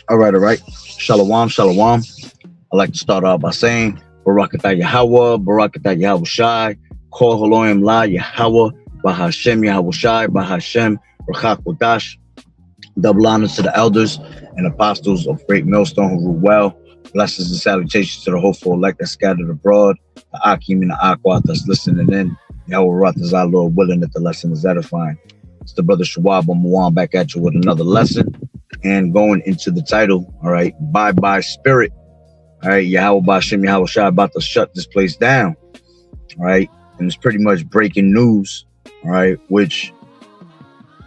All right. Shalom, shalom. I like to start off by saying Barakatah Yahweh, Barakatah Yahawashi, Kol Haloim La Yahweh, Bahasham Yahawashi, Bahasham Rachak Wadash. Double honors to the elders and apostles of Great Millstone who rule well. Blessings and salutations to the hopeful elect that scattered abroad, the Akim and the Aquat that's listening in. Yahweh Rath is our Lord, willing that the lesson is edifying. It's the brother Shawab Mawan back at you with another lesson and going into the title. All right, bye spirit. All right, Yahweh Bahasham Yahawashi about to shut this place down. All right, and it's pretty much breaking news. All right, which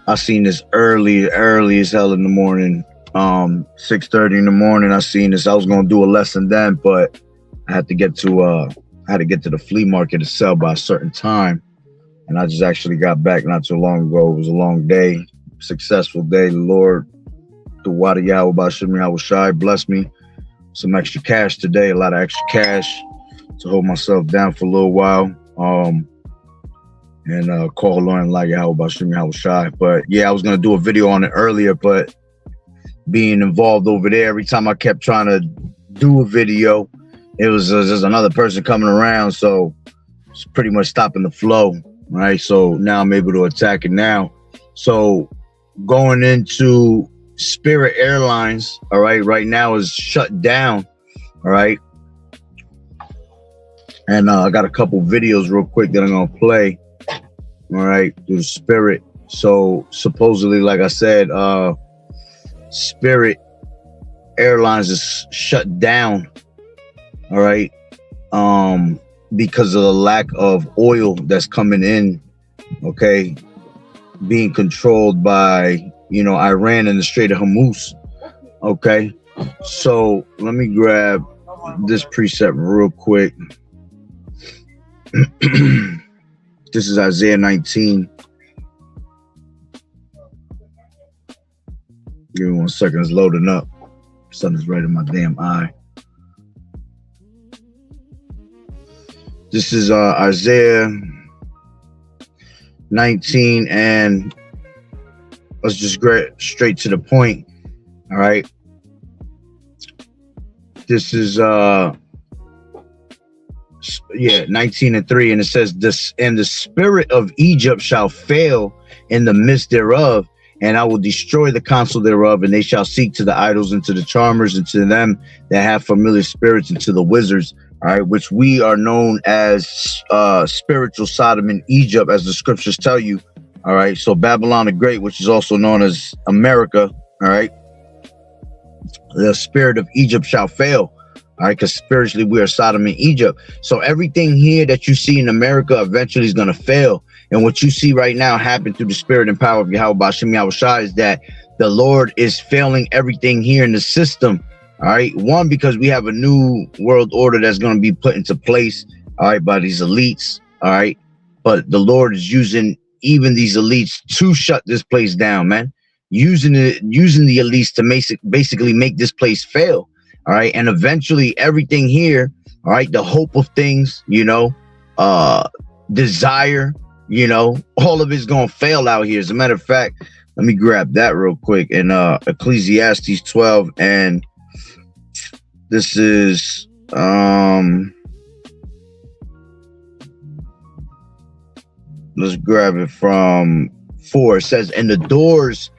I seen this early as hell in the morning. 6:30 in the morning. I seen this. I was gonna do a lesson then, but I had to get to the flea market to sell by a certain time. And I just actually got back not too long ago. It was a long day, successful day. The Lord, the Wada Yahweh Bahasham Yahawashi, blessed me some extra cash today, a lot of extra cash to hold myself down for a little while. And call Lauren like Yahweh Bahasham Yahawashi. But yeah, I was gonna do a video on it earlier, but being involved over there, every time I kept trying to do a video, it was just another person coming around, so it's pretty much stopping the flow, right? So now I'm able to attack it now. So going into Spirit Airlines, all right, right now is shut down, all right? And I got a couple videos real quick that I'm gonna play, all right, through Spirit. So supposedly, like I said, Spirit Airlines is shut down, all right, because of the lack of oil that's coming in, okay, being controlled by, Iran and the Strait of Hormuz, okay. So let me grab this precept real quick. This is Isaiah 19. Give me 1 second, it's loading up. Sun is right in my damn eye. This is Isaiah 19, and let's just get straight to the point. All right. This is 19:3, and it says this, and the spirit of Egypt shall fail in the midst thereof, and I will destroy the counsel thereof, and they shall seek to the idols and to the charmers and to them that have familiar spirits and to the wizards, all right, which we are known as spiritual Sodom in Egypt, as the scriptures tell you, all right. So Babylon the Great, which is also known as America, all right, the spirit of Egypt shall fail, all right, because spiritually we are Sodom in Egypt. So everything here that you see in America eventually is going to fail. And what you see right now happen through the spirit and power of Yahweh Bahasham Yahawashi is that the Lord is failing everything here in the system. All right. One, because we have a new world order that's going to be put into place, all right, by these elites. All right. But the Lord is using even these elites to shut this place down, man. Using the elites to basically make this place fail. All right. And eventually everything here, all right, the hope of things, desire, all of it's gonna fail out here. As a matter of fact, let me grab that real quick in Ecclesiastes 12, and this is let's grab it from 4. It says, and the doors,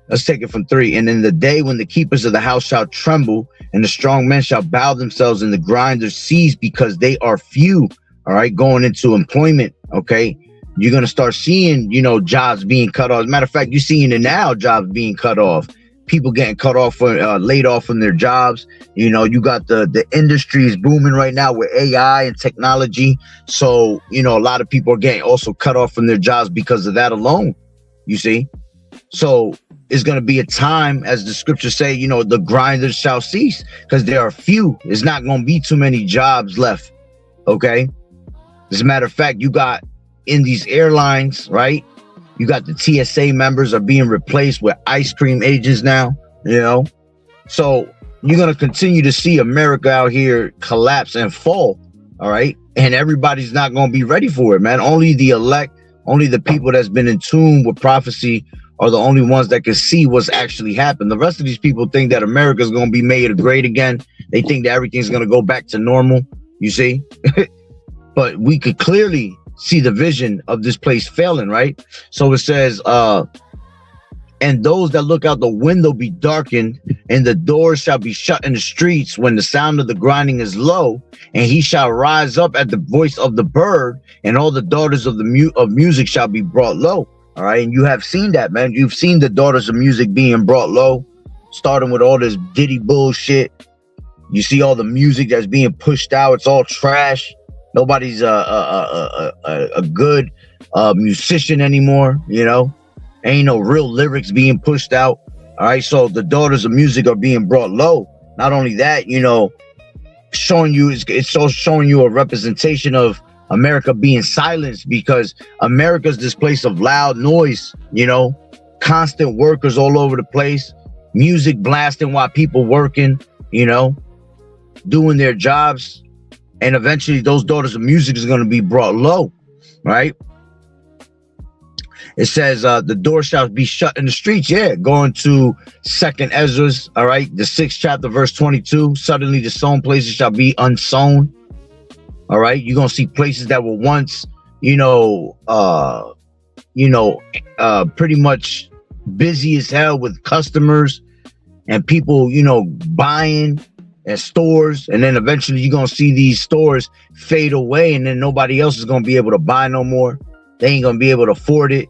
let's take it from 3. And in the day when the keepers of the house shall tremble, and the strong men shall bow themselves, and the grinders cease, because they are few, all right, going into employment, okay. You're going to start seeing, jobs being cut off. As a matter of fact, you're seeing it now, jobs being cut off. People getting cut off, laid off from their jobs. You got the industries booming right now with AI and technology. So, a lot of people are getting also cut off from their jobs because of that alone, you see. So it's going to be a time, as the scriptures say, the grinders shall cease, because there are few. There's not going to be too many jobs left, okay. As a matter of fact, you got in these airlines, right? You got the TSA members are being replaced with ice cream agents now, So you're going to continue to see America out here collapse and fall, all right? And everybody's not going to be ready for it, man. Only the elect, only the people that's been in tune with prophecy are the only ones that can see what's actually happened. The rest of these people think that America's going to be made great again. They think that everything's going to go back to normal, you see. But we could clearly see the vision of this place failing, right? So it says, and those that look out the window be darkened, and the doors shall be shut in the streets when the sound of the grinding is low, and he shall rise up at the voice of the bird, and all the daughters of music shall be brought low. All right, and you have seen that, man. You've seen the daughters of music being brought low, starting with all this Diddy bullshit. You see all the music that's being pushed out. It's all trash. Nobody's a good musician anymore, you know. Ain't no real lyrics being pushed out. All right, so the daughters of music are being brought low. Not only that, you know, showing you it's showing you a representation of America being silenced, because America's this place of loud noise, you know, constant workers all over the place, music blasting while people working, you know, doing their jobs. And eventually those daughters of music is going to be brought low, right? It says the door shall be shut in the streets. Yeah, going to 2nd Ezra, all right, the 6th chapter, verse 22. Suddenly the sown places shall be unsown. All right, you're going to see places that were once, pretty much busy as hell with customers and people, you know, buying at stores, and then eventually you're gonna see these stores fade away, and then nobody else is gonna be able to buy no more. They ain't gonna be able to afford it.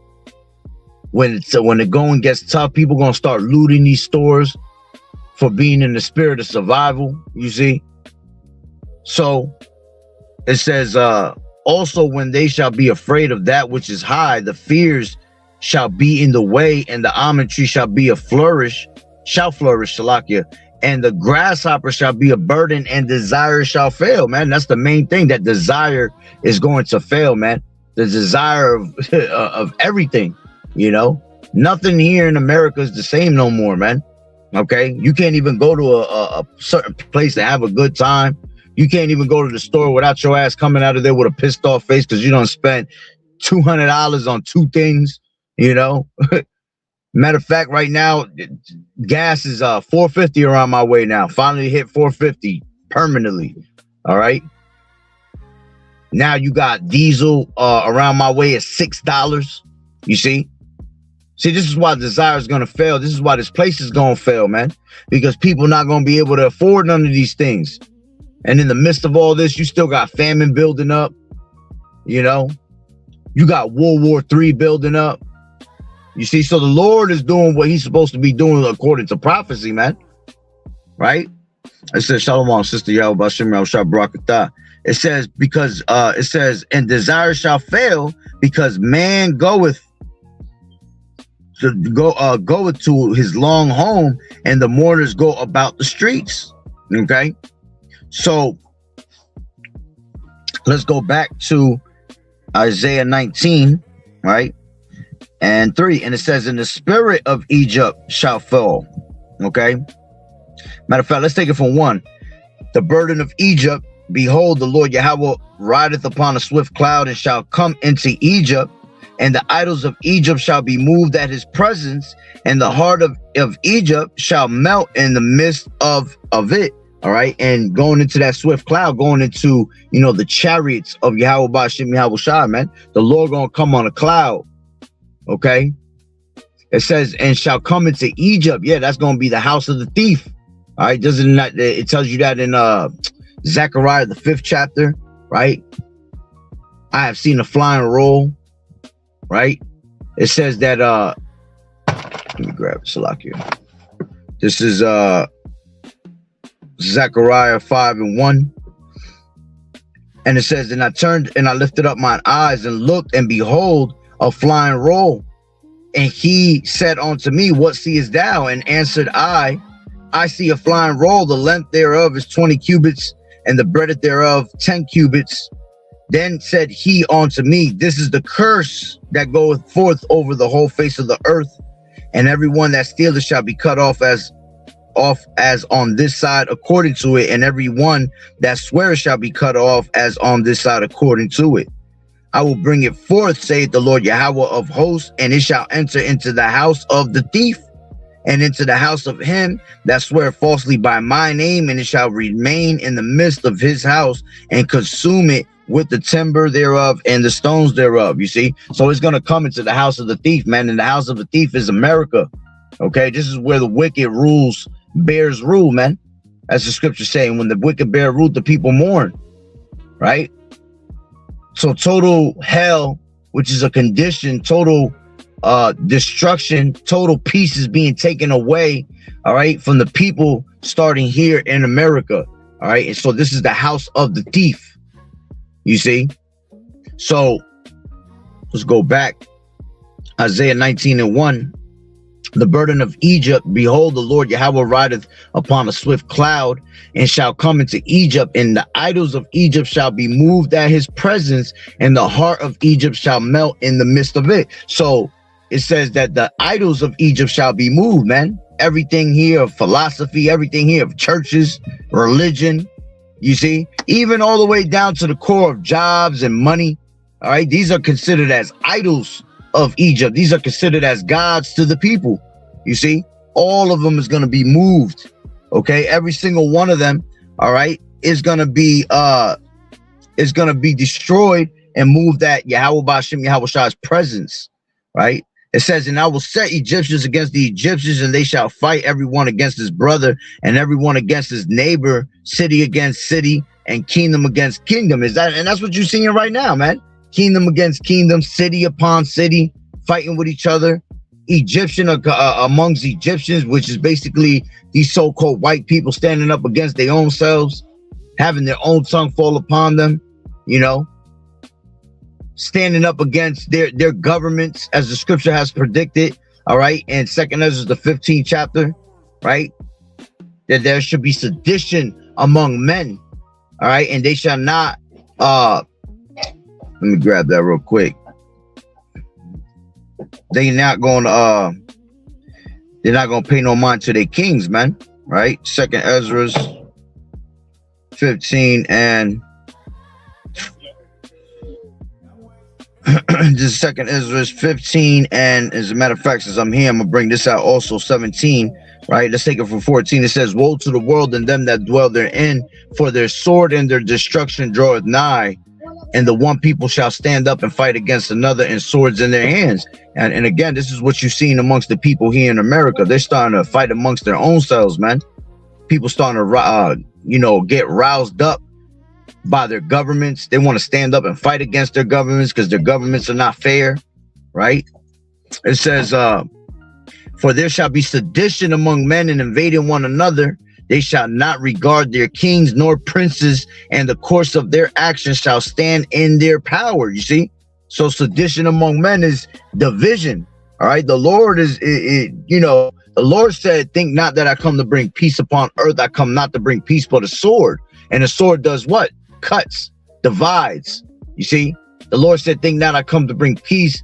When the going gets tough, people gonna start looting these stores for being in the spirit of survival, you see. So it says also, when they shall be afraid of that which is high, the fears shall be in the way, and the almond tree shall flourish, Shalakia. And the grasshopper shall be a burden, and desire shall fail, man. That's the main thing. That desire is going to fail, man. The desire of everything, you know. Nothing here in America is the same no more, man. Okay, you can't even go to a certain place to have a good time. You can't even go to the store without your ass coming out of there with a pissed off face because you done spent $200 on 2 things, you know. Matter of fact, right now, gas is $4.50 around my way now. Finally hit $4.50 permanently. All right. Now you got diesel around my way at $6. You see? See, this is why desire is going to fail. This is why this place is going to fail, man. Because people not going to be able to afford none of these things. And in the midst of all this, you still got famine building up. You know? You got World War III building up. You see, so the Lord is doing what he's supposed to be doing according to prophecy, man. Right? It says, Shalom, Sister Yahawashi, Barakatah. It says, because it says, and desire shall fail, because man goeth to his long home, and the mourners go about the streets. Okay? So let's go back to Isaiah 19, right? And 3, and it says, and the spirit of Egypt shall fall. Okay, matter of fact, let's take it from 1. The burden of Egypt, behold, the Lord Yahweh rideth upon a swift cloud, and shall come into Egypt, and the idols of Egypt shall be moved at his presence, and the heart of Egypt shall melt in the midst of it. All right, and going into that swift cloud, going into, you know, the chariots of Yahweh Bahasham Yahawashi, man. The Lord gonna come on a cloud. Okay, it says, and shall come into Egypt. Yeah, that's going to be the house of the thief. All right, doesn't that, it tells you that in Zechariah the 5th chapter, right? I have seen a flying roll, right? It says that let me grab Salakia. This is Zechariah 5:1. And it says, and I turned and I lifted up mine eyes and looked, and behold, a flying roll. And he said unto me, what seest thou? And answered I see a flying roll. The length thereof is 20 cubits, and the breadth thereof 10 cubits. Then said he unto me, this is the curse that goeth forth over the whole face of the earth, and everyone that stealeth shall be cut off as on this side according to it, and every one that sweareth shall be cut off as on this side according to it. I will bring it forth, saith the Lord Yahweh of hosts, and it shall enter into the house of the thief, and into the house of him that swear falsely by my name, and it shall remain in the midst of his house, and consume it with the timber thereof and the stones thereof. You see, so it's going to come into the house of the thief, man. And the house of the thief is America. Okay, this is where the wicked bears rule, man. As the scripture saying, when the wicked bear rule, the people mourn, right? So total hell, which is a condition, total destruction, total peace is being taken away, all right, from the people starting here in America, all right? And so this is the house of the thief, you see? So let's go back. Isaiah 19:1. The burden of Egypt, behold, the Lord Yahweh rideth upon a swift cloud, and shall come into Egypt, and the idols of Egypt shall be moved at his presence, and the heart of Egypt shall melt in the midst of it. So it says that the idols of Egypt shall be moved, man. Everything here of philosophy, everything here of churches, religion, you see, even all the way down to the core of jobs and money. All right, these are considered as idols of Egypt. These are considered as gods to the people. You see, all of them is going to be moved. Okay, every single one of them, all right, is going to be destroyed and moved at Yahweh Bahasham Yahawashi presence, right? It says, and I will set Egyptians against the Egyptians, and they shall fight everyone against his brother, and everyone against his neighbor, city against city, and kingdom against kingdom. And that's what you're seeing right now, man. Kingdom against kingdom, city upon city, fighting with each other. Egyptian amongst Egyptians, which is basically these so-called white people standing up against their own selves, having their own tongue fall upon them, you know, standing up against their governments, as the scripture has predicted, all right, in 2nd Ezra, the 15th chapter, right, that there should be sedition among men, all right, and they shall not, let me grab that real quick. They're not going to pay no mind to their kings, man, right? 2nd Ezra 15 and this is 2nd Ezra 15, and as a matter of fact, since I'm here, I'm gonna bring this out also 17, right? Let's take it from 14. It says, woe to the world and them that dwell therein, for their sword and their destruction draweth nigh, and the one people shall stand up and fight against another, and swords in their hands. And again, this is what you've seen amongst the people here in America. They're starting to fight amongst their own selves, man. People starting to get roused up by their governments. They want to stand up and fight against their governments because their governments are not fair, right? It says, for there shall be sedition among men, and invading one another. They shall not regard their kings nor princes, and the course of their actions shall stand in their power. You see? So sedition among men is division. All right. The Lord the Lord said, think not that I come to bring peace upon earth. I come not to bring peace, but a sword. And a sword does what? Cuts, divides. You see? The Lord said, think not I come to bring peace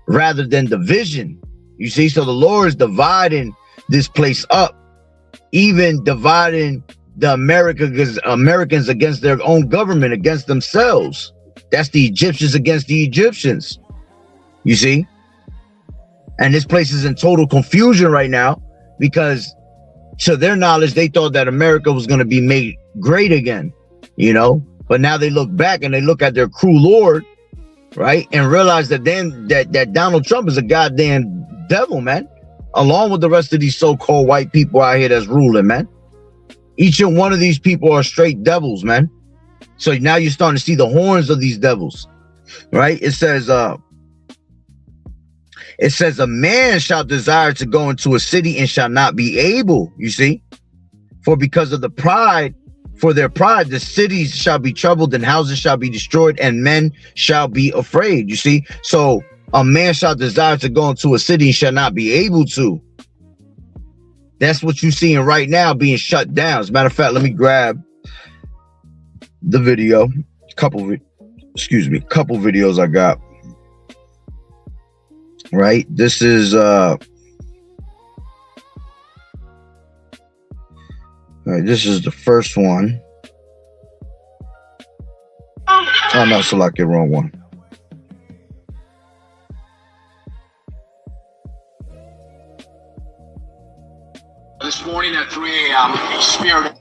rather than division. You see? So the Lord is dividing this place up, even dividing the Americans against their own government, against themselves. That's the Egyptians against the Egyptians. You see? And this place is in total confusion right now, because to their knowledge, they thought that America was going to be made great again, you know? But now they look back and they look at their cruel Lord, right? And realize that then that Donald Trump is a goddamn devil, man, along with the rest of these so-called white people out here that's ruling, man. Each and one of these people are straight devils, man. So now you're starting to see the horns of these devils, right? It says a man shall desire to go into a city and shall not be able, you see, for because of the pride, for their pride, the cities shall be troubled and houses shall be destroyed and men shall be afraid, you see. So a man shall desire to go into a city and shall not be able to. That's what you're seeing right now being shut down. As a matter of fact, let me grab the video, couple videos I got. Right, this is this is the first one. Oh no, select the wrong one. This morning at 3 a.m., Spirit.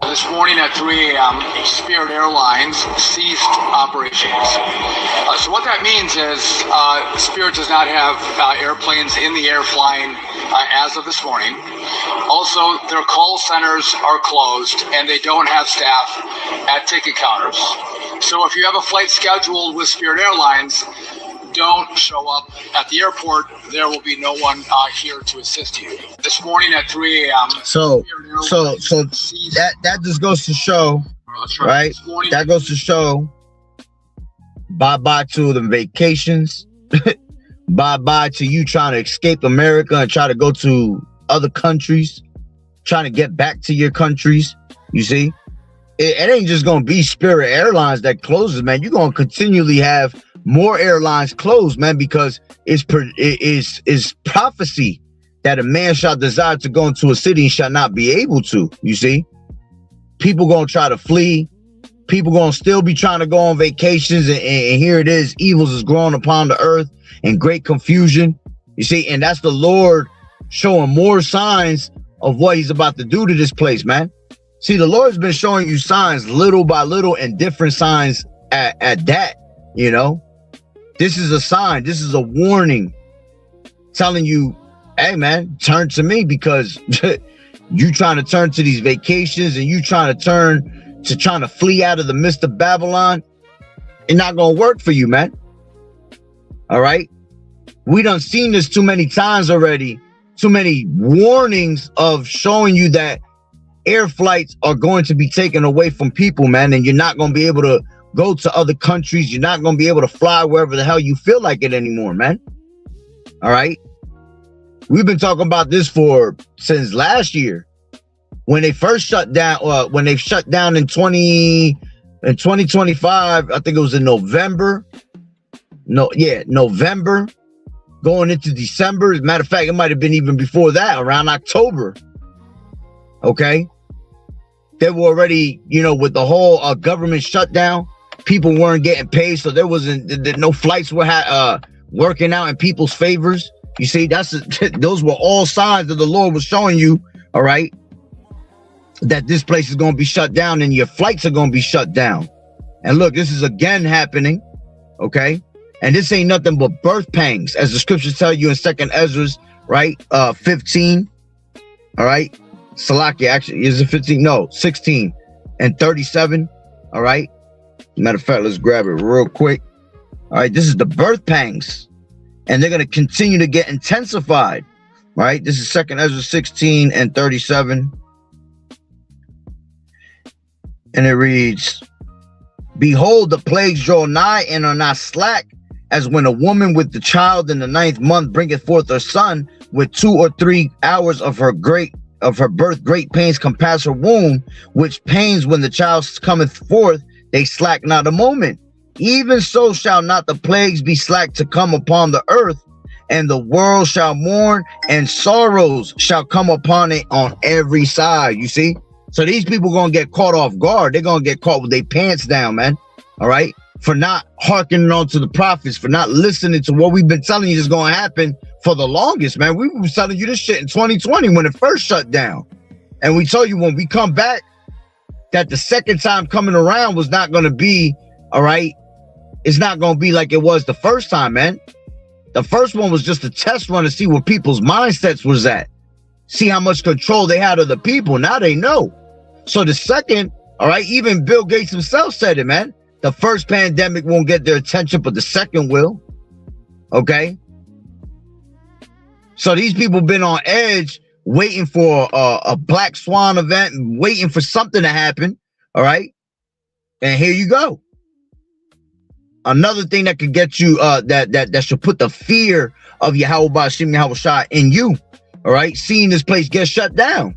This morning at 3 a.m., Spirit Airlines ceased operations. So what that means is Spirit does not have airplanes in the air flying as of this morning. Also, their call centers are closed and they don't have staff at ticket counters. So if you have a flight scheduled with Spirit Airlines, don't show up at the airport. There will be no one here to assist you. This morning at 3 a.m. So that just goes to show, right? That goes to show. Bye-bye to the vacations. Bye-bye to you trying to escape America and try to go to other countries, trying to get back to your countries. You see, it ain't just gonna be Spirit Airlines that closes, man. You're gonna continually have more airlines closed, man, because it's prophecy that a man shall desire to go into a city and shall not be able to. You see, people gonna try to flee. People gonna still be trying to go on vacations, and here it is, evils is growing upon the earth and great confusion. You see, and that's the Lord showing more signs of what he's about to do to this place, man. See, the Lord's been showing you signs little by little, and different signs at that, you know. This is a sign, this is a warning telling you, hey man, turn to me, because you trying to turn to these vacations and you trying to flee out of the midst of Babylon. It's not gonna work for you, man. All right, we done seen this too many times already. Too many warnings of showing you that air flights are going to be taken away from people, man, and you're not going to be able to go to other countries. You're not going to be able to fly wherever the hell you feel like it anymore, man. All right, we've been talking about this since last year when they first shut down. When they shut down in 2025, I think it was in November. November. Going into December. As a matter of fact, it might have been even before that, around October. Okay. They were already, with the whole government shutdown, people weren't getting paid. So no flights were working out in people's favors. You see, those were all signs that the Lord was showing you, all right, that this place is going to be shut down and your flights are going to be shut down. And look, this is again happening. Okay. And this ain't nothing but birth pangs, as the scriptures tell you in 2nd Ezra, right? 15. All right. Salakia, actually, is it 15? No, 16 and 37. All right. Matter of fact, let's grab it real quick. All right. This is the birth pangs, and they're going to continue to get intensified. Right. This is 2nd Ezra 16 and 37. And it reads, behold, the plagues draw nigh and are not slack, as when a woman with the child in the 9th month bringeth forth her son, with 2 or 3 hours of her birth great pains compass her womb, which pains when the child cometh forth, they slack not a moment. Even so shall not the plagues be slack to come upon the earth, and the world shall mourn, and sorrows shall come upon it on every side. You see? So these people gonna get caught off guard. They're gonna get caught with their pants down, man. All right? For not hearkening on to the prophets, for not listening to what we've been telling you is going to happen for the longest, man. We were telling you this shit in 2020 when it first shut down. And we told you when we come back that the second time coming around was not going to be, all right, it's not going to be like it was the first time, man. The first one was just a test run to see where people's mindsets was at. See how much control they had of the people. Now they know. So the second, all right, even Bill Gates himself said it, man. The first pandemic won't get their attention, but the second will. Okay. So these people been on edge, waiting for a black swan event, waiting for something to happen. All right. And here you go. Another thing that could get you, that should put the fear of Bahasham, Yahawashi in you. All right. Seeing this place get shut down.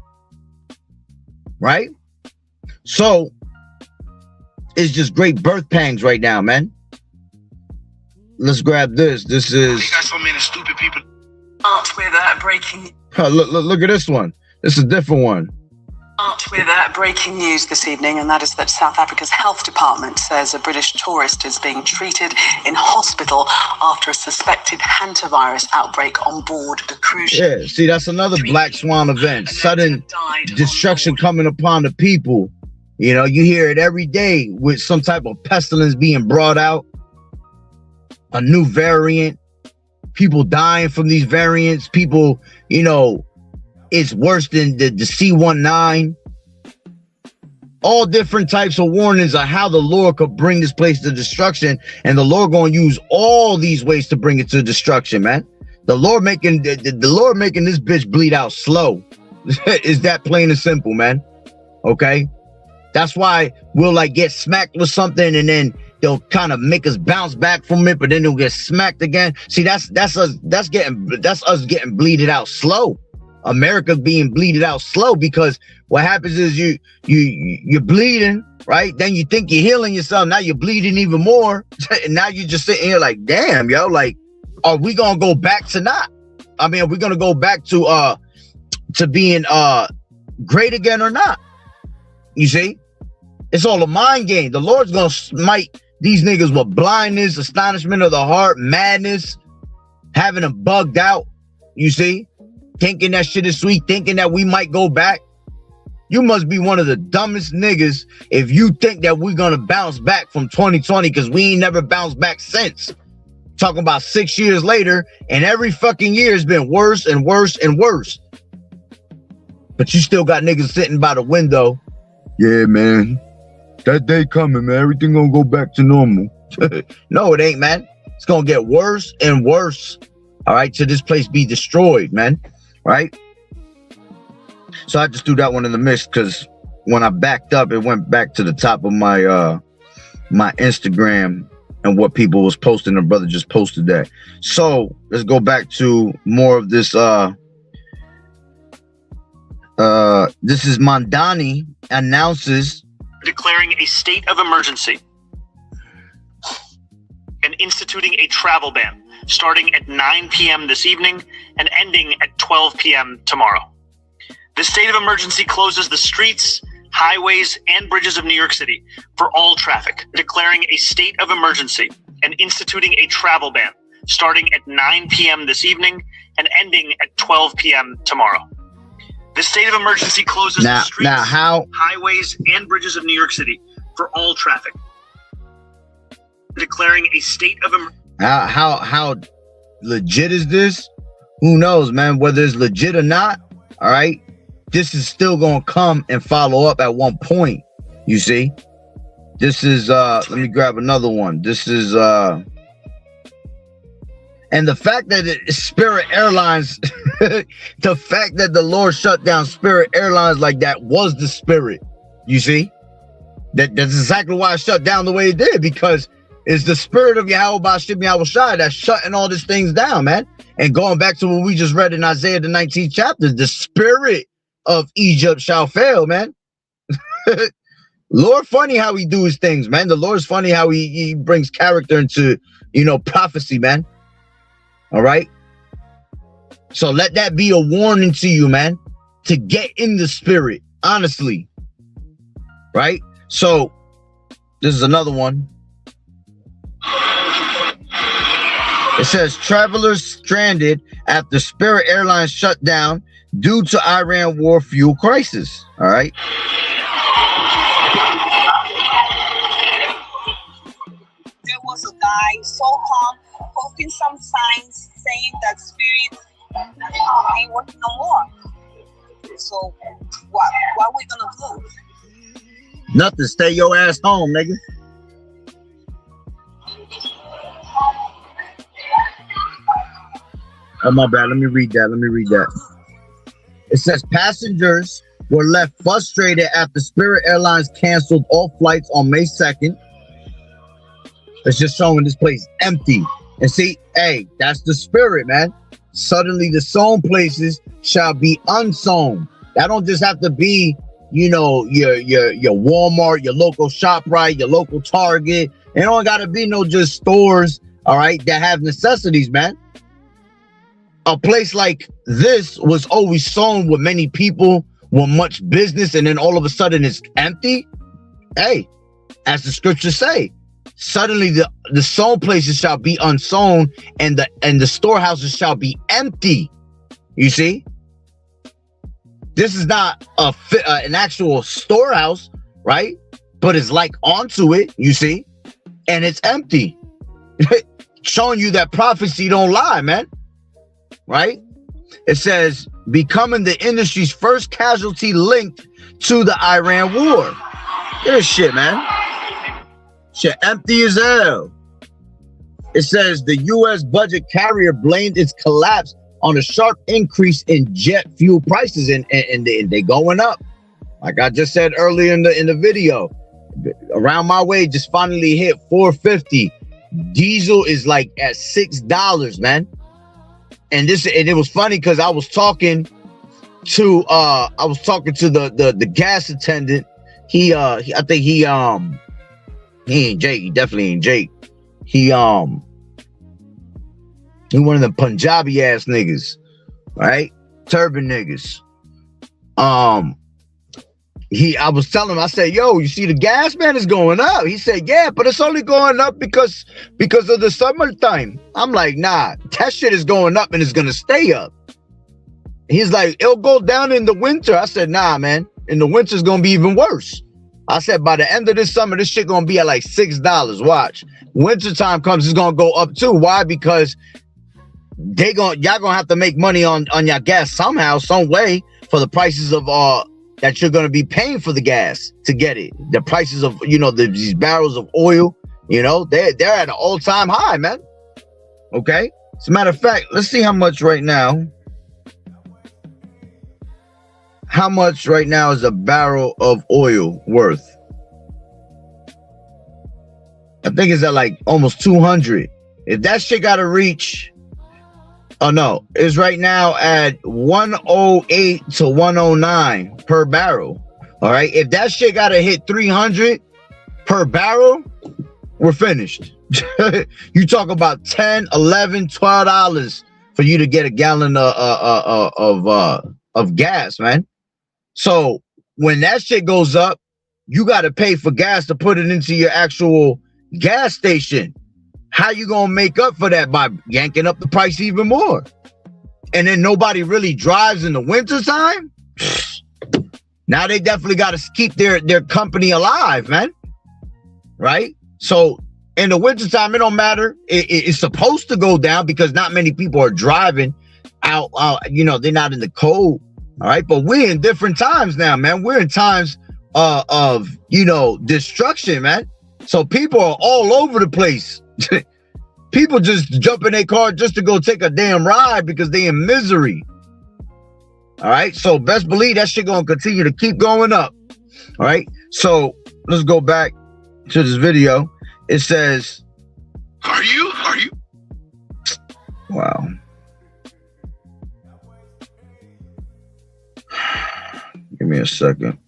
Right. So it's just great birth pangs right now, man. Let's grab this. This is. You got so many stupid people. With breaking. Look at this one. This is a different one. Start with breaking news this evening, and that is that South Africa's health department says a British tourist is being treated in hospital after a suspected hantavirus outbreak on board the cruise ship. Yeah, see, that's another black swan event. Sudden destruction coming upon the people. You know, you hear it every day with some type of pestilence being brought out, a new variant, people dying from these variants, people, you know, it's worse than the C-19. All different types of warnings on how the Lord could bring this place to destruction, and the Lord going to use all these ways to bring it to destruction, man. The Lord making the Lord making this bitch bleed out slow. Is that plain and simple, man? Okay, that's why we'll like get smacked with something, and then they'll kind of make us bounce back from it, but then they'll get smacked again. See, that's us getting bleeded out slow. America being bleeded out slow, because what happens is you're bleeding, right? Then you think you're healing yourself. Now you're bleeding even more. And now you're just sitting here like, damn, yo, like, are we gonna go back to not? I mean, are we gonna go back to being great again or not? You see? It's all a mind game. The Lord's gonna smite these niggas with blindness, astonishment of the heart, madness, having them bugged out. You see? Thinking that shit is sweet, thinking that we might go back. You must be one of the dumbest niggas if you think that we're gonna bounce back from 2020, because we ain't never bounced back since. Talking about 6 years later, and every fucking year has been worse and worse and worse. But you still got niggas sitting by the window. Yeah, man, that day coming, man. Everything gonna go back to normal. No, it ain't, man. It's gonna get worse and worse. All right, till this place be destroyed, man. Right? So I just threw that one in the mix, because when I backed up, it went back to the top of my my Instagram and what people was posting. The brother just posted that. So let's go back to more of this. This is Mandani announces declaring a state of emergency and instituting a travel ban starting at 9 p.m. this evening and ending at 12 p.m. tomorrow. The state of emergency closes the streets, highways, and bridges of New York City for all traffic, declaring a state of emergency and instituting a travel ban starting at 9 p.m. this evening and ending at 12 p.m. tomorrow. The state of emergency closes the streets, highways, and bridges of New York City for all traffic, declaring a state of emergency. How legit is this? Who knows, man? Whether it's legit or not, all right, this is still gonna come and follow up at one point. You see, this is let me grab another one. This is and the fact that Spirit Airlines, the fact that the Lord shut down Spirit Airlines like that was the spirit. You see, that's exactly why it shut down the way it did, because it's the spirit of Yahweh Bahasham Yahawashi that's shutting all these things down, man. And going back to what we just read in Isaiah the 19th chapter, the spirit of Egypt shall fail, man. Lord funny how he do his things, man. The Lord's funny how he brings character into, you know, prophecy, man. All right. So let that be a warning to you, man, to get in the spirit, honestly. Right. So this is another one. It says travelers stranded after Spirit Airlines shut down due to Iran war fuel crisis. All right. There was a guy so calm posting some signs saying that Spirit ain't working no more. So what are we gonna do? Nothing. Stay your ass home, nigga. Oh, my bad. Let me read that. It says passengers were left frustrated after Spirit Airlines canceled all flights on May 2nd. It's just showing this place empty. And see, hey, that's the spirit, man. Suddenly the sown places shall be unsown. That don't just have to be, you know, your Walmart, your local ShopRite, your local Target. It don't got to be no just stores, all right, that have necessities, man. A place like this was always sown with many people want much business, and then all of a sudden it's empty. Hey, as the scriptures say, suddenly the sown places shall be unsown, and the storehouses shall be empty. You see, this is not an actual storehouse, right? But it's like onto it, you see, and it's empty. Showing you that prophecy don't lie, man. Right? It says, becoming the industry's first casualty linked to the Iran war. This shit, man. Shit empty as hell. It says the U.S. budget carrier blamed its collapse on a sharp increase in jet fuel prices, and they going up. Like I just said earlier in the video, around my way just finally hit $4.50. Diesel is like at $6, man. And it was funny because I was talking to the gas attendant. I think he ain't Jake. He definitely ain't Jake. He one of the Punjabi ass niggas, right? Turban niggas. I was telling him, I said, yo, you see the gas, man, is going up. He said, yeah, but it's only going up because of the summertime. I'm like, nah, that shit is going up and it's gonna stay up. He's like, it'll go down in the winter. I said, nah, man, in the winter it's gonna be even worse. I said, by the end of this summer, this shit gonna be at like $6. Watch. Winter time comes, it's gonna go up too. Why? Because y'all gonna have to make money on your gas somehow, some way, for the prices of that you're going to be paying for the gas to get it. The prices of, these barrels of oil, they're at an all-time high, man. Okay? As a matter of fact, let's see how much right now. How much right now is a barrel of oil worth? I think it's at like almost 200. If that shit got to reach... Oh no, it's right now at 108 to 109 per barrel. All right. If that shit gotta hit 300 per barrel, we're finished. You talk about 10, 11, $12 for you to get a gallon of gas, man. So when that shit goes up, you gotta pay for gas to put it into your actual gas station. How you gonna make up for that? By yanking up the price even more. And then nobody really drives in the winter time. Now they definitely got to keep their company alive, man. Right? So in the winter time, it don't matter. It's supposed to go down because not many people are driving out. They're not in the cold. All right. But we're in different times now, man. We're in times of destruction, man. So people are all over the place. People just jump in their car just to go take a damn ride because they in misery. All right. So best believe that shit gonna continue to keep going up. All right. So let's go back to this video. It says, Are you? Wow. Give me a second.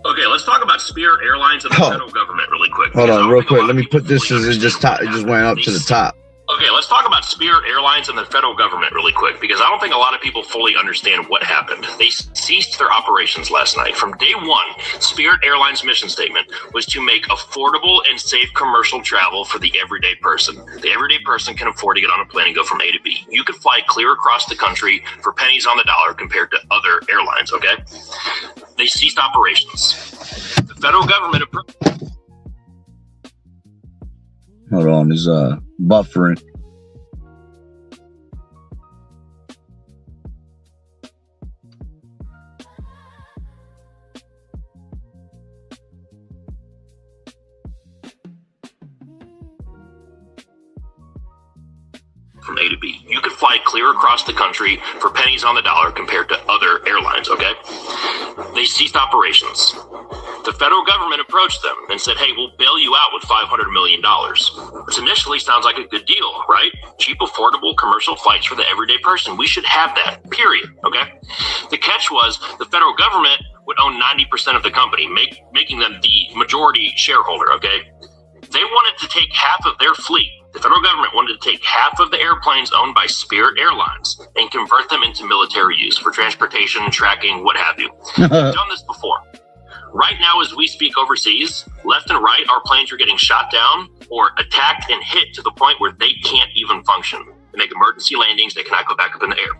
Okay, let's talk about Spirit Airlines and the federal government really quick. Hold on, real quick. Let me put this as it just went up to the top. Okay, let's talk about Spirit Airlines and the federal government really quick, because I don't think a lot of people fully understand what happened. They ceased their operations last night. From day one, Spirit Airlines' mission statement was to make affordable and safe commercial travel for the everyday person. The everyday person can afford to get on a plane and go from A to B. You could fly clear across the country for pennies on the dollar compared to other airlines, okay? They ceased operations. The federal government... Hold on, there's buffering. From A to B. You could fly clear across the country for pennies on the dollar compared to other airlines, okay? They ceased operations. The federal government approached them and said, hey, we'll bail you out with $500 million. Which initially sounds like a good deal, right? Cheap, affordable commercial flights for the everyday person. We should have that, period, okay? The catch was the federal government would own 90% of the company, making them the majority shareholder, okay? They wanted to take half of their fleet, The federal government wanted to take half of the airplanes owned by Spirit Airlines and convert them into military use for transportation, tracking, what have you. We've done this before. Right now, as we speak overseas, left and right, our planes are getting shot down or attacked and hit to the point where they can't even function. They make emergency landings, they cannot go back up in the air.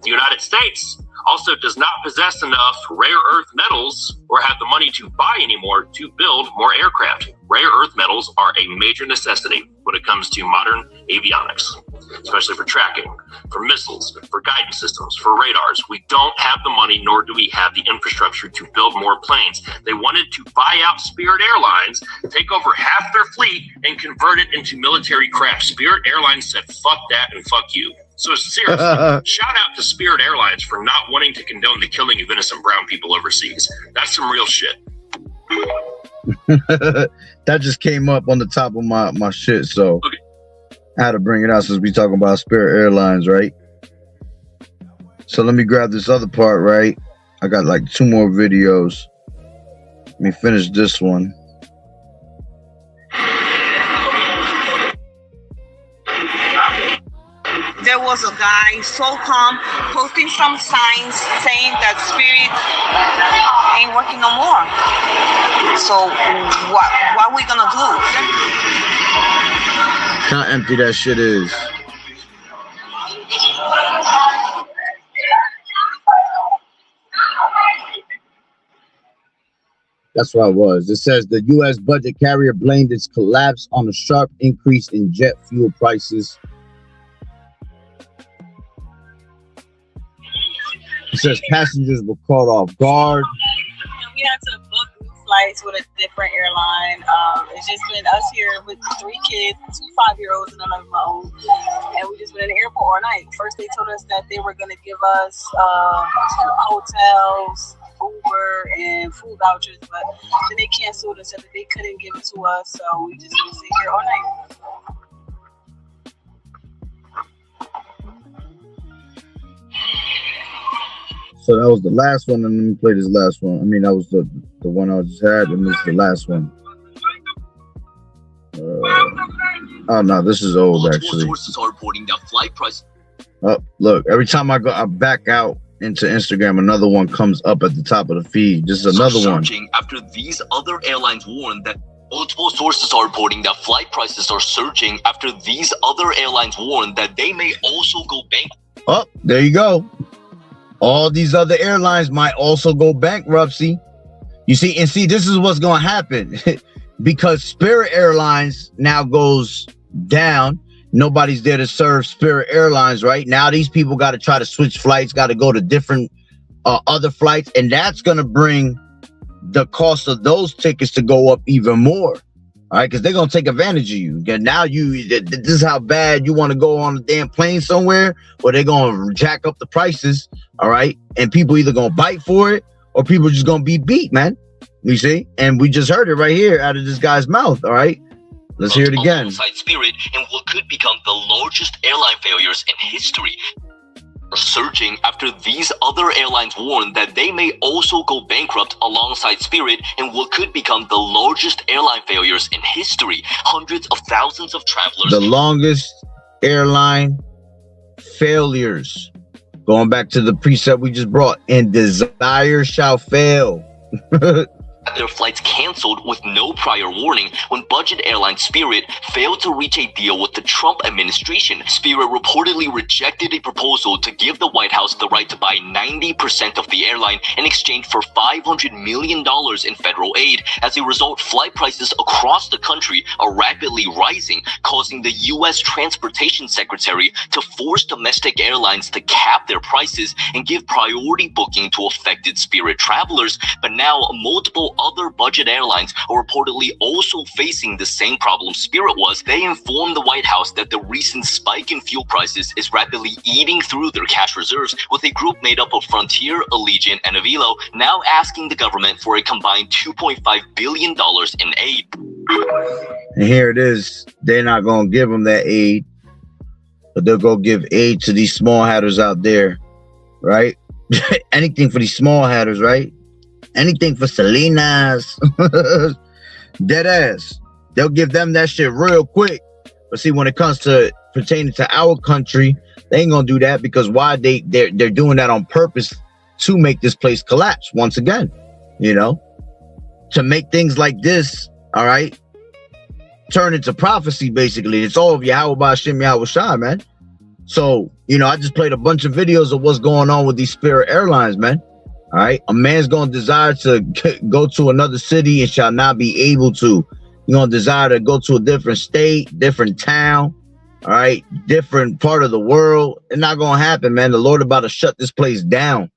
The United States also does not possess enough rare earth metals or have the money to buy anymore to build more aircraft. Rare earth metals are a major necessity when it comes to modern avionics, especially for tracking, for missiles, for guidance systems, for radars. We don't have the money, nor do we have the infrastructure to build more planes. They wanted to buy out Spirit Airlines, take over half their fleet, and convert it into military craft. Spirit Airlines said, fuck that and fuck you. So seriously, shout out to Spirit Airlines for not wanting to condone the killing of innocent brown people overseas. That's some real shit. That just came up on the top of my shit, so okay. I had to bring it out since we talking about Spirit Airlines, right? So let me grab this other part, right? I got like 2 more videos. Let me finish this one. There was a guy so calm posting some signs saying that Spirit ain't working no more. So what are we gonna do? How empty that shit is. That's what it was. It says the U.S. budget carrier blamed its collapse on a sharp increase in jet fuel prices. It says passengers were caught off guard. We had to book new flights with a different airline. It's just been us here with 3 kids, 2 5-year-olds, and none of my own. And we just been in the airport all night. First, they told us that they were going to give us hotels, Uber, and food vouchers, but then they canceled and said that they couldn't give it to us. So we just been sitting here all night. So that was the last one, and let me play this last one. I mean, that was the one I just had, and this is the last one. Oh no, this is old actually. Sources are reporting that flight price. Oh, look! Every time I back out into Instagram, another one comes up at the top of the feed. This is another one. After these other airlines warned that multiple sources are reporting that flight prices are surging after these other airlines warned that they may also go bankrupt. Oh, there you go. All these other airlines might also go bankruptcy. You see, and see, this is what's going to happen because Spirit Airlines now goes down. Nobody's there to serve Spirit Airlines right now. These people got to try to switch flights, got to go to different other flights, and that's going to bring the cost of those tickets to go up even more. All right, because they're going to take advantage of you. And now this is how bad you want to go on a damn plane somewhere, or they're going to jack up the prices. All right, and people either going to bite for it or people just going to be beat, man. You see? And we just heard it right here out of this guy's mouth. All right, let's hear it again. Alongside Spirit and what could become the largest airline failures in history are surging after these other airlines warned that they may also go bankrupt alongside Spirit in what could become the largest airline failures in history. Hundreds of thousands of travelers. The longest airline failures. Going back to the precept we just brought, and desire shall fail. Their flights canceled with no prior warning when budget airline Spirit failed to reach a deal with the Trump administration. Spirit reportedly rejected a proposal to give the White House the right to buy 90% of the airline in exchange for $500 million in federal aid. As a result, flight prices across the country are rapidly rising, causing the U.S. Transportation Secretary to force domestic airlines to cap their prices and give priority booking to affected Spirit travelers. But now, multiple other budget airlines are reportedly also facing the same problem Spirit was. They informed the White House that the recent spike in fuel prices is rapidly eating through their cash reserves, with a group made up of Frontier, Allegiant, and Avilo now asking the government for a combined $2.5 billion in aid. And here it is. They're not going to give them that aid, but they'll go give aid to these small hatters out there, right? Anything for these small hatters, right? Anything for Selena's. Dead ass. They'll give them that shit real quick. But see, when it comes to pertaining to our country, they ain't gonna do that, because why? They're doing that on purpose to make this place collapse once again, you know, to make things like this, all right, turn into prophecy. Basically, it's all of Yahweh Bahasham Yahawashi, man. So, you know, I just played a bunch of videos of what's going on with these Spirit Airlines, man. All right, a man's gonna desire to go to another city and shall not be able to. You're gonna desire to go to a different state, different town, all right, different part of the world. It's not gonna happen, man. The Lord about to shut this place down.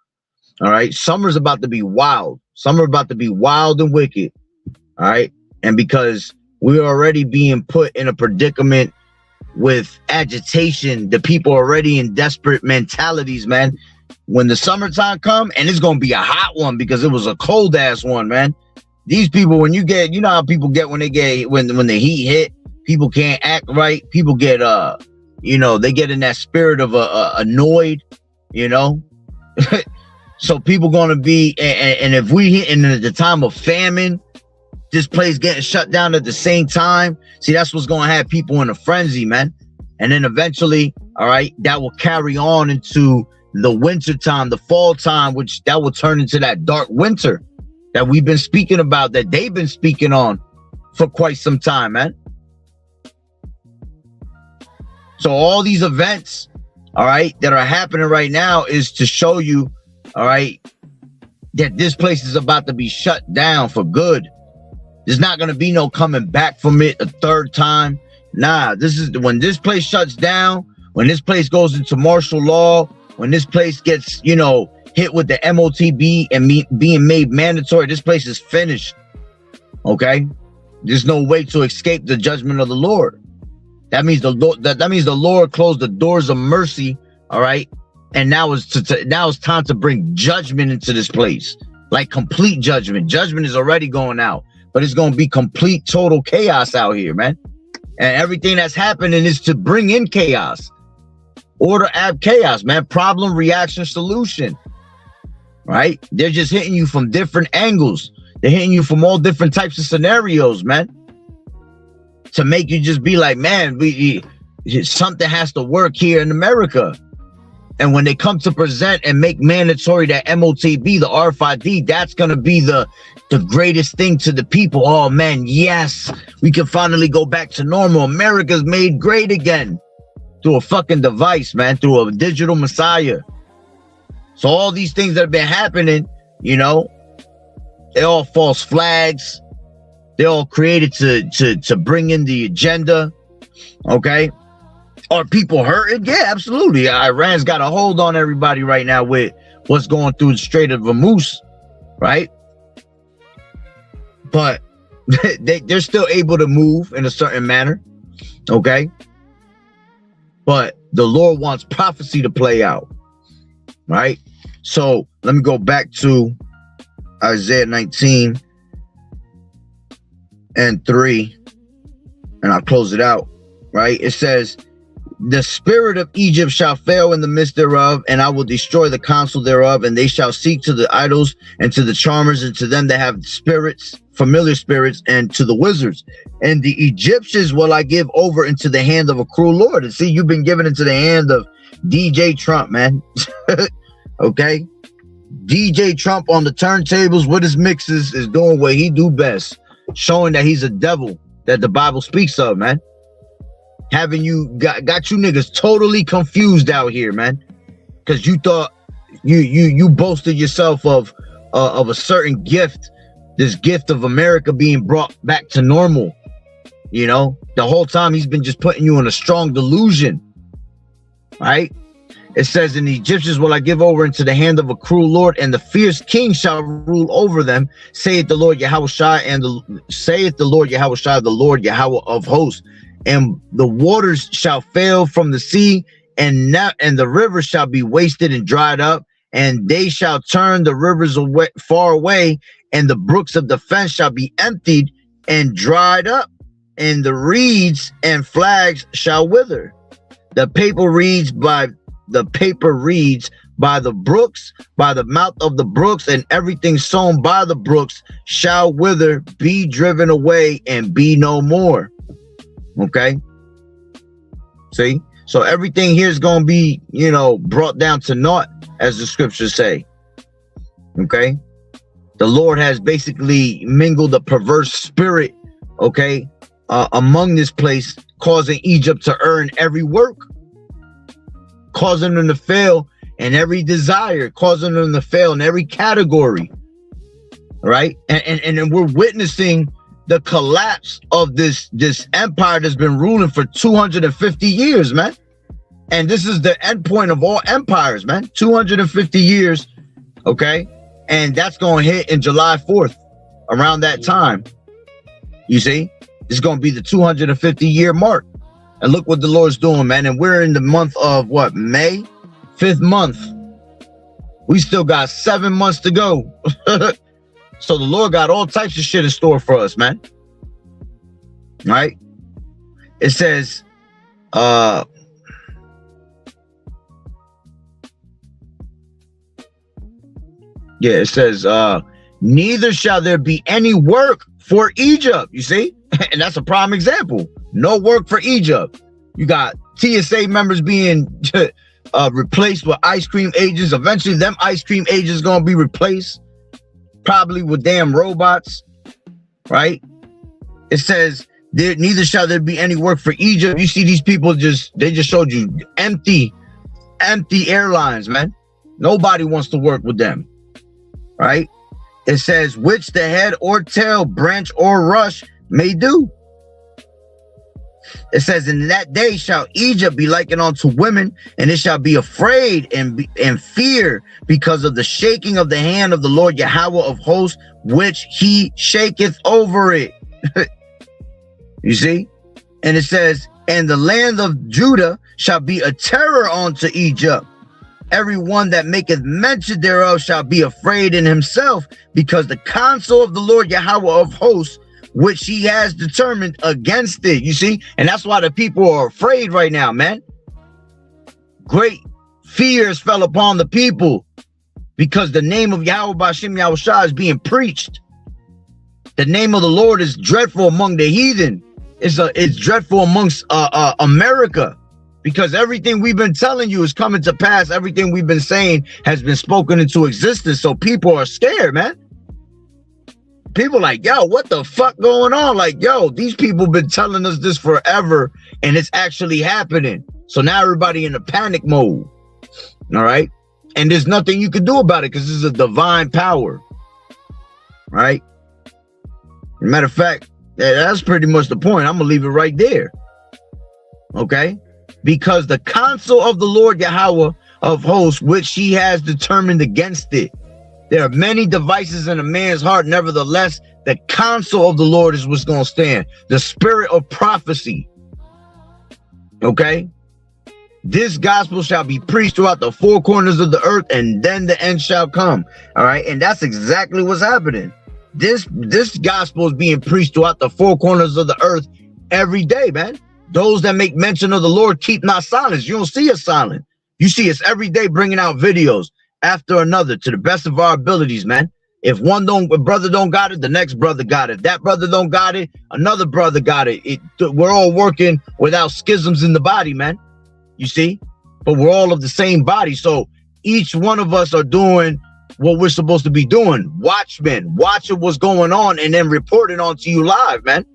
All right, summer's about to be wild. Summer about to be wild and wicked. All right, and because we're already being put in a predicament with agitation, the people already in desperate mentalities, man. When the summertime come, and it's gonna be a hot one because it was a cold ass one, man. These people, when you get, you know how people get when they get when the heat hit, people can't act right. People get you know, they get in that spirit of annoyed, you know. So people gonna be, and if we hit in the time of famine, this place getting shut down at the same time. See, that's what's gonna have people in a frenzy, man. And then eventually, all right, that will carry on into the winter time, the fall time, which that will turn into that dark winter that we've been speaking about, that they've been speaking on for quite some time, man. So all these events, all right, that are happening right now is to show you, all right, that this place is about to be shut down for good. There's not going to be no coming back from it a third time. Nah, this is when this place shuts down, when this place goes into martial law, when this place gets, you know, hit with the MOTB and being made mandatory, this place is finished. Okay, there's no way to escape the judgment of the Lord. That means the Lord. That means the Lord closed the doors of mercy. All right, and now it's time to bring judgment into this place, like complete judgment. Judgment is already going out, but it's going to be complete, total chaos out here, man. And everything that's happening is to bring in chaos. Order, ab, chaos, man. Problem, reaction, solution. Right? They're just hitting you from different angles. They're hitting you from all different types of scenarios, man. To make you just be like, man, something has to work here in America. And when they come to present and make mandatory that MOTB, the RFID, that's going to be the greatest thing to the people. Oh, man, yes, we can finally go back to normal. America's made great again. Through a fucking device, man, through a digital messiah. So all these things that have been happening, you know, they're all false flags. They're all created to bring in the agenda. Okay. Are people hurting? Yeah, absolutely. Iran's got a hold on everybody right now with what's going through the Strait of Hormuz, right? But they're still able to move in a certain manner. Okay. But the Lord wants prophecy to play out, right? So let me go back to Isaiah 19 and 3, and I'll close it out, right? It says, the spirit of Egypt shall fail in the midst thereof, and I will destroy the counsel thereof, and they shall seek to the idols and to the charmers and to them that have spirits, familiar spirits, and to the wizards. And the Egyptians will I give over into the hand of a cruel Lord. And see, you've been given into the hand of DJ Trump, man. Okay? DJ Trump on the turntables with his mixes is doing what he do best, showing that he's a devil that the Bible speaks of, man. Having you got you niggas totally confused out here, man, because you thought you boasted yourself of a certain gift, this gift of America being brought back to normal. You know, the whole time he's been just putting you in a strong delusion, right? It says, in the Egyptians will I give over into the hand of a cruel Lord, and the fierce king shall rule over them, saith the Lord Yahawashi, and saith the Lord Yahawashi, the Lord Yahweh of hosts. And the waters shall fail from the sea, and the rivers shall be wasted and dried up, and they shall turn the rivers away, far away, and the brooks of the fence shall be emptied and dried up, and the reeds and flags shall wither. The paper reeds by the brooks, by the mouth of the brooks, and everything sown by the brooks shall wither, be driven away, and be no more. Okay, See? So everything here is going to be, you know, brought down to naught, as the scriptures say. Okay? The Lord has basically mingled a perverse spirit, okay, among this place, causing Egypt to earn every work, causing them to fail in every desire, causing them to fail in every category, right? And then we're witnessing the collapse of this empire that's been ruling for 250 years, man. And this is the end point of all empires, man. 250 years, okay? And that's going to hit in July 4th, around that time. You see? It's going to be the 250-year mark. And look what the Lord's doing, man. And we're in the month of what? May? 5th month. We still got 7 months to go. So the Lord got all types of shit in store for us, man. Right? It says, yeah, it says, neither shall there be any work for Egypt. You see? And that's a prime example. No work for Egypt. You got TSA members being replaced with ice cream agents. Eventually, them ice cream agents going to be replaced. Probably with damn robots. Right? It says, neither shall there be any work for Egypt. You see these people they just showed you empty airlines, man. Nobody wants to work with them. Right? It says, which the head or tail, branch or rush may do. It says, in that day shall Egypt be likened unto women, and it shall be afraid and fear because of the shaking of the hand of the Lord Yahweh of hosts, which he shaketh over it. You see? And it says, and the land of Judah shall be a terror unto Egypt. Everyone that maketh mention thereof shall be afraid in himself, because the counsel of the Lord Yahweh of hosts, which he has determined against it. You see? And that's why the people are afraid right now, man. Great fears fell upon the people because the name of Yahweh Bahasham Yahawashi is being preached. The name of the Lord is dreadful among the heathen. It's dreadful amongst America. Because everything we've been telling you is coming to pass. Everything we've been saying has been spoken into existence. So people are scared, man. People like, yo, what the fuck going on? Like, yo, these people been telling us this forever, and it's actually happening. So now everybody in a panic mode. All right. And there's nothing you can do about it because this is a divine power. Right. Matter of fact, that's pretty much the point. I'm going to leave it right there. Okay. Because the counsel of the Lord Yahweh of hosts, which he has determined against it. There are many devices in a man's heart. Nevertheless, the counsel of the Lord is what's going to stand. The spirit of prophecy. Okay. This gospel shall be preached throughout the four corners of the earth, and then the end shall come. All right. And that's exactly what's happening. This gospel is being preached throughout the four corners of the earth every day, man. Those that make mention of the Lord keep not silence. You don't see us silent. You see us every day bringing out videos after another to the best of our abilities, man. If a brother don't got it, the next brother got it. That brother don't got it, another brother got it. We're all working without schisms in the body, man. You see? But we're all of the same body. So each one of us are doing what we're supposed to be doing. Watchmen, watching what's going on and then reporting on to you live, man.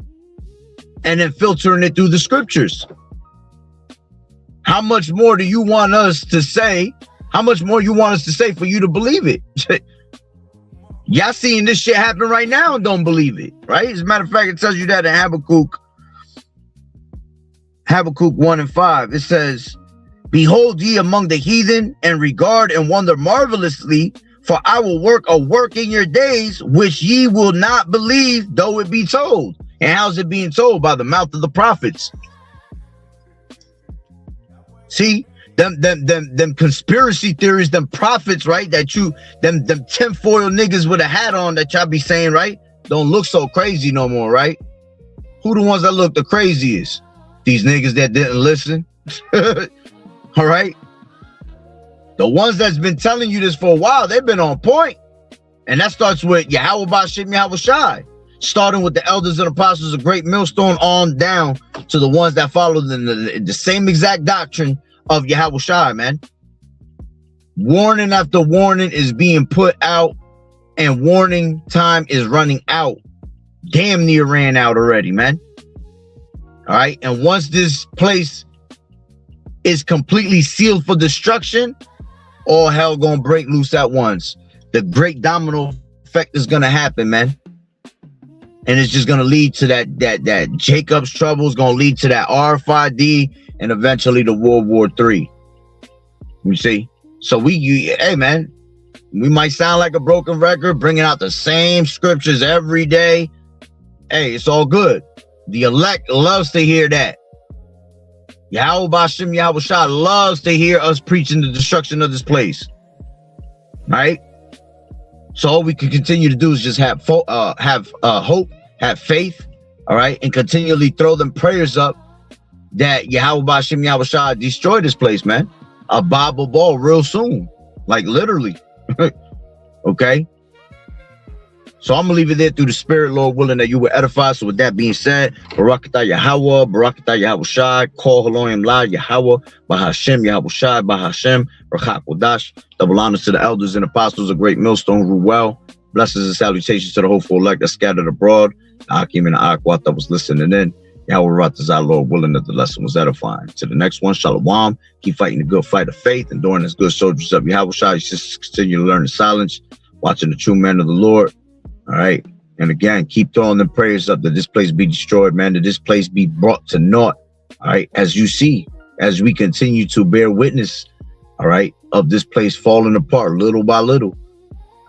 And then filtering it through the scriptures. How much more do you want us to say? How much more you want us to say for you to believe it? Y'all seeing this shit happen right now and don't believe it, right? As a matter of fact, it tells you that in Habakkuk 1:5. It says, behold ye among the heathen, and regard and wonder marvelously, for I will work a work in your days, which ye will not believe, though it be told. And how's it being told? By the mouth of the prophets. See, them conspiracy theories, them prophets, right? That them tinfoil niggas with a hat on that y'all be saying, right? Don't look so crazy no more, right? Who the ones that look the craziest? These niggas that didn't listen. All right. The ones that's been telling you this for a while, they've been on point. And that starts with Yahweh Bahasham Yahawashi. starting with the elders and apostles of Great Millstone on down to the ones that follow the same exact doctrine of Yahawashi, man. Warning after warning is being put out, and warning time is running out. Damn near ran out already, man. All right. And once this place is completely sealed for destruction, all hell gonna break loose at once. The great domino effect is gonna happen, man. And it's just gonna lead to that Jacob's trouble is gonna lead to that RFID and eventually the World War III. You see? So hey man, we might sound like a broken record, bringing out the same scriptures every day. Hey, it's all good. The elect loves to hear that. Bahasham Yahawashi loves to hear us preaching the destruction of this place. Right? So all we can continue to do is just have hope, have faith, all right, and continually throw them prayers up that Bahasham Yahawashi destroy this place, man. A Bible ball real soon, like literally. Okay? So I'm gonna leave it there through the Spirit, Lord willing, that you will edify. So with that being said, Barakatah Yahweh, Barakatah Yahawashi, Call Haloim La Yahweh, Bahasham Yahawashi, Bahasham, Rachak Wadash. Double honors to the elders and apostles of Great Millstone, Ruel. Blessings and salutations to the hopeful elect that scattered abroad. Akim and Akwat that was listening in. Yahweh Ratazah, Lord willing, that the lesson was edifying. To the next one, Shalom. Keep fighting the good fight of faith, enduring as good soldiers of Yahawashi. Just continue to learn in silence, watching the true men of the Lord. All right. And again, keep throwing the prayers up that this place be destroyed, man, that this place be brought to naught. All right. As you see, as we continue to bear witness, all right, of this place falling apart little by little.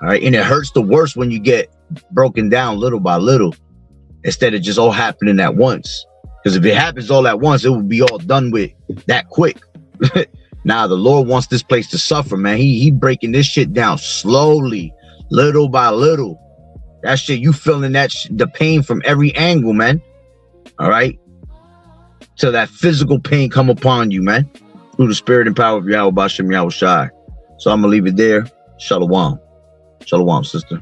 All right. And it hurts the worst when you get broken down little by little instead of just all happening at once. Because if it happens all at once, it will be all done with that quick. Now, the Lord wants this place to suffer, man. He breaking this shit down slowly, little by little. That shit, you feeling that the pain from every angle, man. All right? Till that physical pain come upon you, man. Through the spirit and power of Yahweh Bahasham Yahawashi. So I'm going to leave it there. Shalom. Shalom, sister.